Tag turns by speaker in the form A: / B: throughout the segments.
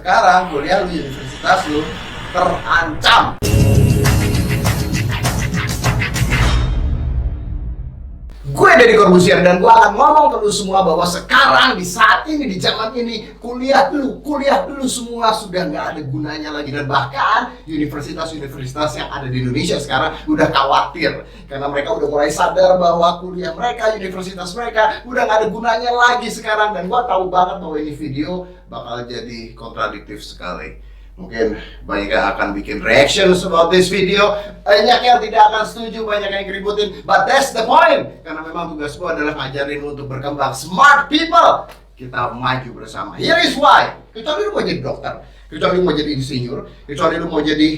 A: sekarang kuliah lu, universitas lu terancam. Gue Deddy Corbuzier dan gue akan ngomong ke lu semua bahwa sekarang di saat ini, di zaman ini, kuliah lu semua sudah nggak ada gunanya lagi. Dan bahkan universitas-universitas yang ada di Indonesia sekarang udah khawatir karena mereka udah mulai sadar bahwa kuliah mereka, universitas mereka udah nggak ada gunanya lagi sekarang. Dan gue tahu banget bahwa ini video bakal jadi kontradiktif sekali. Mungkin banyak yang akan bikin reactions about this video, banyak yang tidak akan setuju, banyak yang ngeributin, but that's the point. Karena memang tugas gue adalah ngajarin untuk berkembang smart people. Kita maju bersama. Here is why. Kecuali lu mau jadi dokter, kecuali lu mau jadi insinyur, kecuali lu mau jadi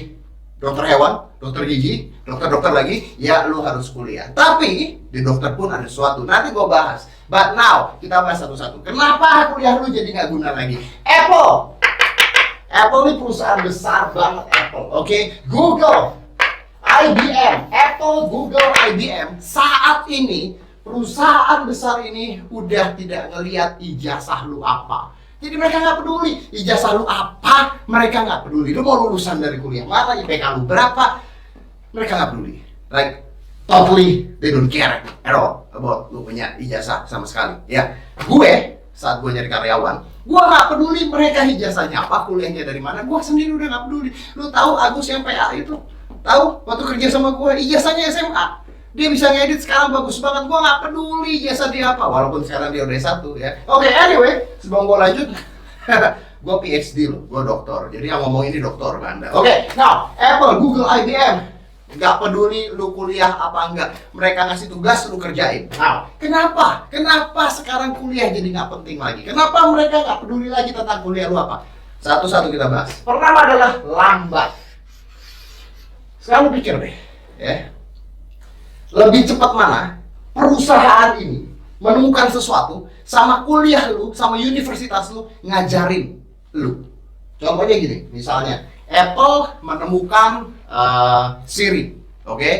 A: dokter hewan, dokter gigi, dokter lagi, ya lu harus kuliah. Tapi di dokter pun ada sesuatu, nanti gue bahas. But now, kita bahas satu-satu. Kenapa kuliah lu jadi nggak guna lagi? Apple ini perusahaan besar banget, Apple, oke? Google, IBM, Apple, Google, IBM, saat ini perusahaan besar ini udah tidak ngelihat ijazah lu apa. Jadi mereka nggak peduli ijazah lu apa, mereka nggak peduli. Lu mau lulusan dari kuliah mana, IPK lu berapa, mereka nggak peduli. Like, totally, they don't care at all about lu punya ijazah sama sekali. Ya, saat gue nyari karyawan, gue gak peduli mereka ijazahnya apa, kuliahnya dari mana, gue sendiri udah gak peduli. Lu tahu Agus yang PA itu? Tahu? Waktu kerja sama gue, ijazahnya SMA. Dia bisa ngedit sekarang bagus banget, gue gak peduli ijazah dia apa, walaupun sekarang dia udah S1 ya. Oke, anyway, sebelum gue lanjut, gue PhD loh, gue doktor. Jadi yang ngomong ini doktor Anda. Oke, now, Apple, Google, IBM, gak peduli lu kuliah apa enggak, mereka ngasih tugas lu kerjain. Nah, kenapa sekarang kuliah jadi gak penting lagi? Kenapa mereka gak peduli lagi tentang kuliah lu apa? Satu-satu kita bahas. Pertama adalah lambat. Sekarang lu pikir deh, ya, lebih cepat mana perusahaan ini menemukan sesuatu sama kuliah lu, sama universitas lu ngajarin lu. Contohnya gini, misalnya Apple menemukan Siri, oke?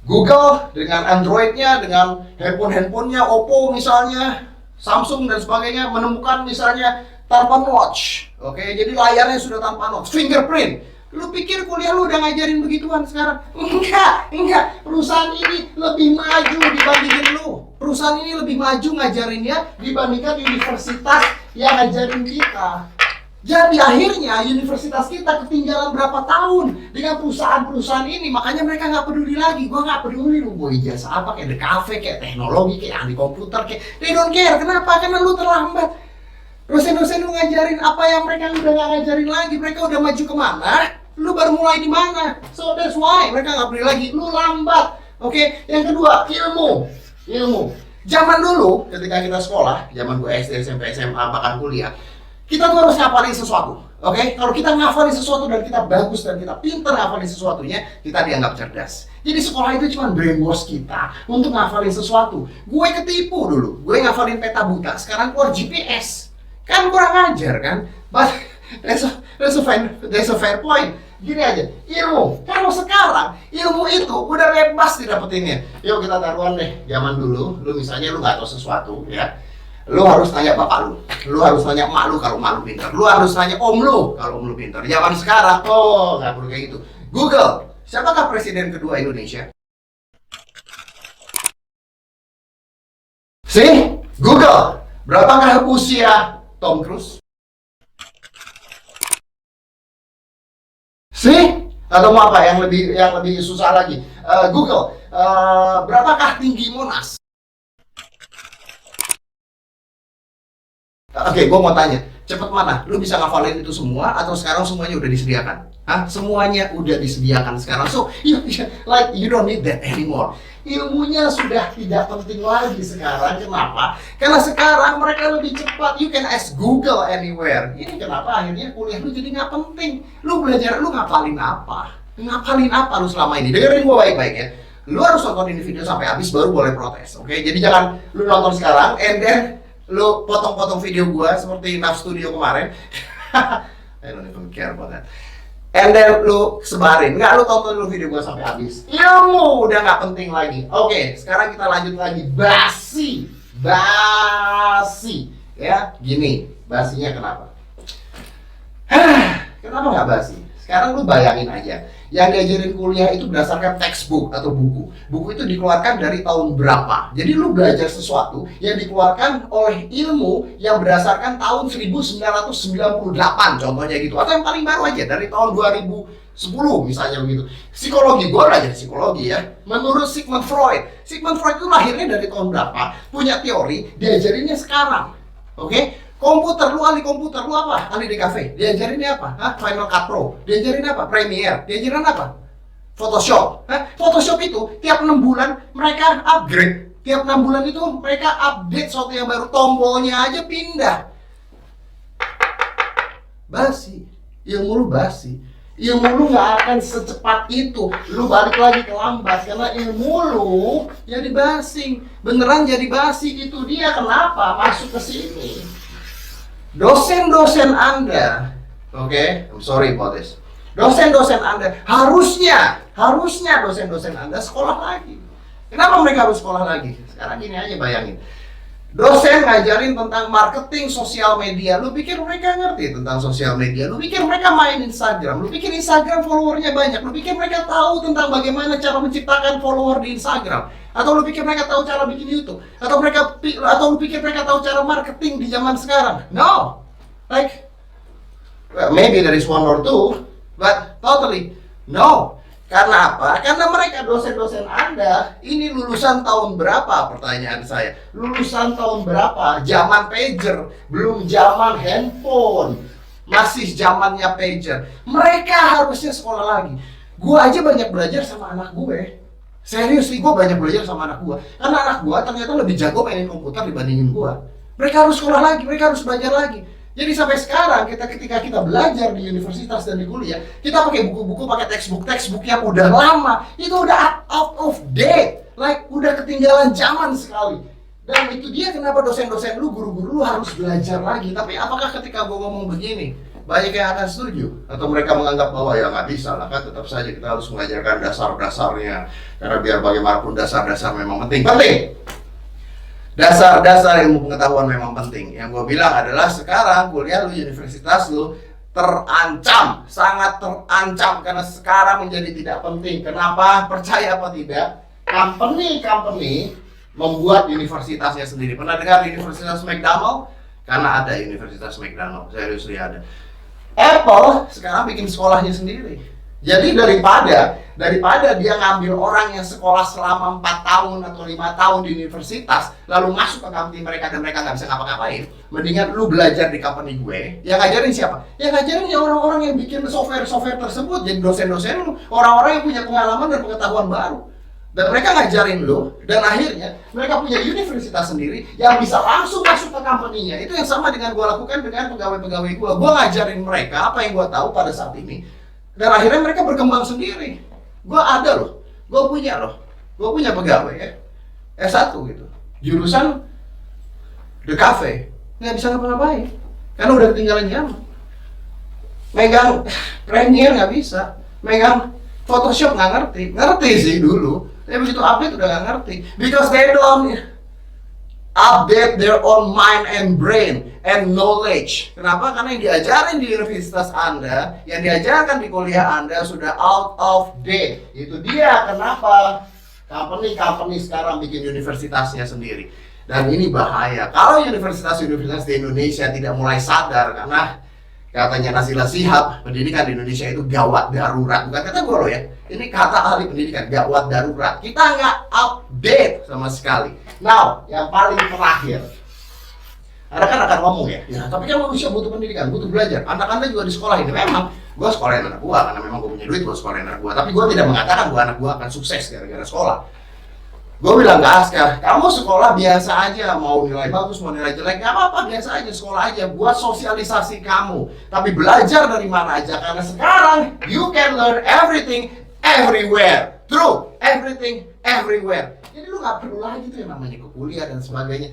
A: Google dengan Android-nya, dengan handphone-handphonenya, Oppo misalnya, Samsung dan sebagainya menemukan misalnya tanpa notch, oke? Jadi layarnya sudah tanpa notch, fingerprint. Lu pikir kuliah lu udah ngajarin begituan sekarang? Enggak. Perusahaan ini lebih maju dibandingin lu. Perusahaan ini lebih maju ngajarinnya dibandingkan universitas yang ngajarin kita. Jadi akhirnya universitas kita ketinggalan berapa tahun dengan perusahaan-perusahaan ini. Makanya mereka nggak peduli lagi. Gua nggak peduli lu mau ijazah apa, kayak The Cafe, kayak teknologi, kayak ahli komputer, kayak they don't care. Kenapa? Karena lu terlambat. Dosen-dosen lu ngajarin apa yang mereka udah nggak ngajarin lagi. Mereka udah maju kemana? Lu baru mulai di mana? So that's why mereka nggak peduli lagi. Lu lambat. Oke? Yang kedua, ilmu. Zaman dulu ketika kita sekolah, zaman gue SD, SMP, SMA, bahkan kuliah, kita tuh harus ngafalin sesuatu, oke? Kalau kita ngafalin sesuatu dan kita bagus dan kita pintar ngafalin sesuatunya, kita dianggap cerdas. Jadi sekolah itu cuma brainwash kita untuk ngafalin sesuatu. Gue ketipu dulu, gue ngafalin peta buta, sekarang keluar GPS. Kan kurang ajar kan? But that's a fair point. Gini aja, ilmu. Kalau sekarang, ilmu itu udah bebas didapetinnya. Yuk kita taruhan deh, zaman dulu, lu misalnya lu nggak tahu sesuatu, ya. Lu harus tanya bapak lu harus tanya emak lu kalau emak lu pintar, lu harus tanya om lu kalau om lu pintar. Zaman sekarang, nggak perlu kayak gitu. Google, siapakah presiden kedua Indonesia? Google, berapakah usia Tom Cruise? Atau mau apa yang lebih susah lagi? Google, berapakah tinggi Monas? Oke, gue mau tanya, cepet mana? Lu bisa ngafalin itu semua atau sekarang semuanya udah disediakan? Semuanya udah disediakan sekarang. So, you don't need that anymore. Ilmunya sudah tidak penting lagi sekarang. Kenapa? Karena sekarang mereka lebih cepat. You can ask Google anywhere. Ini kenapa akhirnya kuliah lu jadi nggak penting. Lu belajar, lu ngapalin apa? Ngapalin apa lu selama ini? Dengerin gue baik-baik ya. Lu harus nonton ini video sampai habis baru boleh protes, oke? Jadi jangan lu nonton sekarang and then lu potong-potong video gua seperti Naf Studio kemarin. I don't even care about that. And then lu sebarin, nggak, lu tonton dulu video gua sampai habis. Ilmu udah nggak penting lagi. Oke, sekarang kita lanjut lagi. Basi, ya, gini, basinya kenapa? Kenapa nggak basi? Sekarang lu bayangin aja, yang diajarin kuliah itu berdasarkan textbook atau buku. Buku itu dikeluarkan dari tahun berapa? Jadi lu belajar sesuatu yang dikeluarkan oleh ilmu yang berdasarkan tahun 1998 contohnya gitu. Atau yang paling baru aja dari tahun 2010 misalnya begitu. Psikologi, gue belajar psikologi ya. Menurut Sigmund Freud itu lahirnya dari tahun berapa? Punya teori, diajarinnya sekarang. Oke? Komputer, lu ahli komputer, lu apa? Ahli DKV. Diajarinnya apa? Hah? Final Cut Pro. Diajarin apa? Premiere. Diajarin apa? Photoshop. Hah? Photoshop itu tiap 6 bulan mereka upgrade. Tiap 6 bulan itu mereka update sesuatu yang baru. Tombolnya aja pindah. Basi. Ilmu lu basi. Ilmu lu gak akan secepat itu. Lu balik lagi ke lambat karena ilmu lu jadi basing. Beneran jadi basi. Itu dia kenapa masuk ke sini. Dosen-dosen Anda, I'm sorry about this. Dosen-dosen Anda harusnya dosen-dosen Anda sekolah lagi. Kenapa mereka harus sekolah lagi? Sekarang gini aja bayangin. Dosen ngajarin tentang marketing sosial media. Lu pikir mereka ngerti tentang sosial media? Lu pikir mereka main Instagram? Lu pikir Instagram followernya banyak? Lu pikir mereka tahu tentang bagaimana cara menciptakan follower di Instagram? Atau lu pikir mereka tahu cara bikin YouTube? Atau lu pikir mereka tahu cara marketing di zaman sekarang? No. Maybe there is one or two, but totally no. Karena apa? Karena mereka dosen-dosen Anda ini lulusan tahun berapa? Pertanyaan saya. Lulusan tahun berapa? Zaman pager, belum zaman handphone. Masih zamannya pager. Mereka harusnya sekolah lagi. Gue aja banyak belajar sama anak gue. Serius nih, gue banyak belajar sama anak gue. Karena anak gue ternyata lebih jago mainin komputer dibandingin gue. Mereka harus sekolah lagi, mereka harus belajar lagi. Jadi sampai sekarang ketika kita belajar di universitas dan di kuliah, kita pakai buku-buku, pakai textbook yang udah lama. Itu udah out of date. Udah ketinggalan zaman sekali. Dan itu dia kenapa dosen-dosen lu, guru-guru lu harus belajar lagi. Tapi apakah ketika gue ngomong begini, banyak yang akan setuju? Atau mereka menganggap bahwa ya nggak bisa lah kan, tetap saja kita harus mengajarkan dasar-dasarnya. Karena biar bagaimanapun dasar-dasar memang penting. Dasar-dasar ilmu pengetahuan memang penting. Yang gue bilang adalah sekarang kuliah lu, universitas lu terancam, sangat terancam karena sekarang menjadi tidak penting. Kenapa? Percaya apa tidak? Company membuat universitasnya sendiri. Pernah dengar Universitas McDonald? Karena ada Universitas McDonald, serius ada. Apple sekarang bikin sekolahnya sendiri. Jadi daripada dia ngambil orang yang sekolah selama 4 tahun atau 5 tahun di universitas lalu masuk ke company mereka dan mereka nggak bisa ngapa-ngapain, mendingan lu belajar di company gue. Yang ngajarin siapa? Yang ngajarin ya orang-orang yang bikin software tersebut, jadi dosen-dosen lu, orang-orang yang punya pengalaman dan pengetahuan baru. Dan mereka ngajarin lu, dan akhirnya mereka punya universitas sendiri yang bisa langsung masuk ke company-nya. Itu yang sama dengan gue lakukan dengan pegawai-pegawai gue. Gue ngajarin mereka apa yang gue tahu pada saat ini. Dan akhirnya mereka berkembang sendiri. Gue ada loh, gue punya pegawai ya, S1 gitu, jurusan The Cafe, nggak bisa ngapa-ngapain, karena udah ketinggalan zaman. Megang Premiere nggak bisa, megang Photoshop nggak ngerti sih dulu, tapi begitu update udah nggak ngerti, because they don't update their own mind and brain and knowledge. Kenapa? Karena yang diajarin di universitas Anda, yang diajarkan di kuliah Anda sudah out of date. Itu dia kenapa company sekarang bikin universitasnya sendiri. Dan ini bahaya. Kalau universitas-universitas di Indonesia tidak mulai sadar, karena katanya Nazila Shihab, pendidikan di Indonesia itu gawat darurat. Bukan kata gue loh ya, ini kata ahli pendidikan, gawat darurat. Kita nggak update sama sekali. Now, yang paling terakhir, Anda kan akan ngomong ya, tapi kan manusia butuh pendidikan, butuh belajar. Anak-anda juga di sekolah ini. Memang, gue sekolahin anak gue, karena memang gue punya duit, gue sekolahin anak gue. Tapi gue tidak mengatakan bahwa anak gue akan sukses gara-gara sekolah. Gue bilang ke Askar, kamu sekolah biasa aja, mau nilai bagus, mau nilai jelek, gak apa-apa, biasa aja, sekolah aja, buat sosialisasi kamu. Tapi belajar dari mana aja, karena sekarang, you can learn everything, everywhere. True, everything, everywhere. Jadi lu gak perlu lagi tuh yang namanya ke kuliah dan sebagainya.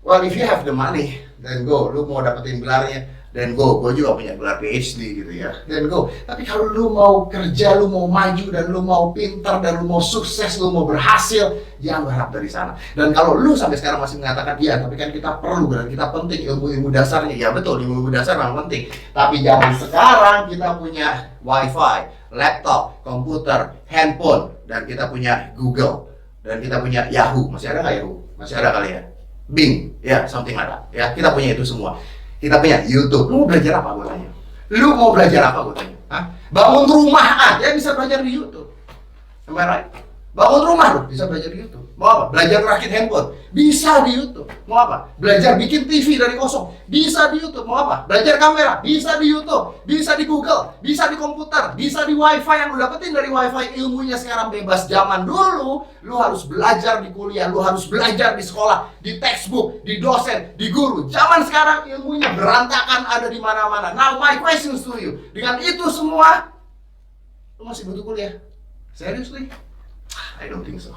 A: Well, if you have the money, then go. Lu mau dapetin gelarnya Dan gue juga punya gelar PhD gitu ya. Dan tapi kalau lu mau kerja, lu mau maju, dan lu mau pintar, dan lu mau sukses, lu mau berhasil, jangan berharap dari sana. Dan kalau lu sampai sekarang masih mengatakan, iya, tapi kan kita perlu dan kita penting ilmu-ilmu dasarnya. Ya betul, ilmu-ilmu dasar memang penting. Tapi zaman sekarang kita punya WiFi, laptop, komputer, handphone, dan kita punya Google, dan kita punya Yahoo. Masih ada nggak Yahoo? Masih ada kali ya? Bing, ya, something like that. Ya, kita punya itu semua. Kita punya YouTube. Lu mau belajar apa gue tanya? Lu mau belajar apa gue tanya? Hah? Bangun rumah aja bisa belajar di YouTube. Am I right? Bangun rumah lu bisa belajar di YouTube. Mau apa? Belajar rakit handphone bisa di YouTube. Mau apa? Belajar bikin TV dari kosong bisa di YouTube. Mau apa? Belajar kamera bisa di YouTube, bisa di Google, bisa di komputer, bisa di WiFi. Yang lu dapetin dari WiFi ilmunya sekarang bebas. Zaman dulu lu harus belajar di kuliah, lu harus belajar di sekolah, di textbook, di dosen, di guru. Zaman sekarang ilmunya berantakan, ada di mana-mana. Now my question to you, dengan itu semua lu masih butuh kuliah? Seriously? I don't think so.